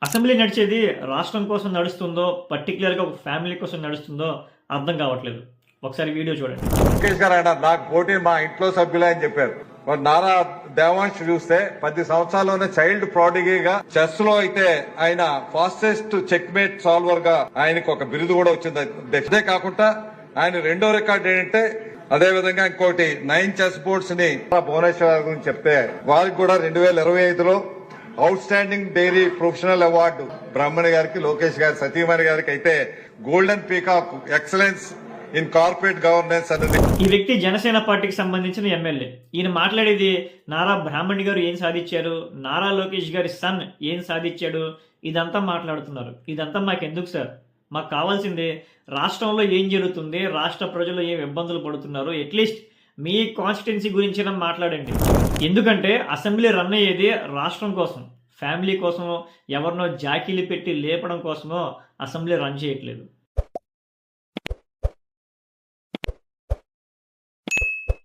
Assembly నడిచేది రాష్ట్రం కోసం నడుస్తుందో, పర్టిక్యులర్‌గా ఒక ఫ్యామిలీ కోసం నడుస్తుందో అర్థం కావట్లేదు. ఒకసారి వీడియో చూడండి. లోకేష్ గారు అన్నారు నాకు పోటీ మా ఇంట్లో సభ్యులే అని చెప్పారు. మరి నారా దేవాంశ్ చూస్తే 10 సంవత్సరాల్లోనే చైల్డ్ ప్రాడిగీగా చెస్ లో అయితే ఆయన ఫాస్టెస్ట్ చెక్ మేట్ సాల్వర్ గా ఆయనకు ఒక బిరుదు కూడా వచ్చింది. అదే కాకుండా ఆయన రెండో రికార్డు ఏంటంటే అదే విధంగా ఇంకోటి 9 చెస్ బోర్డ్స్ ని భువనేశ్వర్ గురించి చెప్తే వారికి కూడా 2025లో outstanding dairy professional award Brahmani గారికి, లోకేష్ గారి సతీమణి గారికి అయితే golden peacock excellence in corporate governance అనేది. ఈ వ్యక్తి జనసేన పార్టీకి సంబంధించిన ఎమ్మెల్యే. ఈయన మాట్లాడేది నారా బ్రాహ్మణి గారు ఏం సాధించారు, నారా లోకేష్ గారి సన్ ఏం సాధించాడు, ఇదంతా మాట్లాడుతున్నారు. ఇదంతా మాకెందుకు సార్? మాకు కావాల్సిందే రాష్ట్రంలో ఏం జరుగుతుంది, రాష్ట్ర ప్రజలు ఏం ఇబ్బందులు పడుతున్నారు, అట్లీస్ట్ మీ కాన్స్టిట్యున్సీ గురించిన మాట్లాడండి. ఎందుకంటే అసెంబ్లీ రన్ అయ్యేది రాష్ట్రం కోసం, ఫ్యామిలీ కోసమో, ఎవరినో జాకీలు పెట్టి లేపడం కోసమో అసెంబ్లీ రన్ చేయట్లేదు.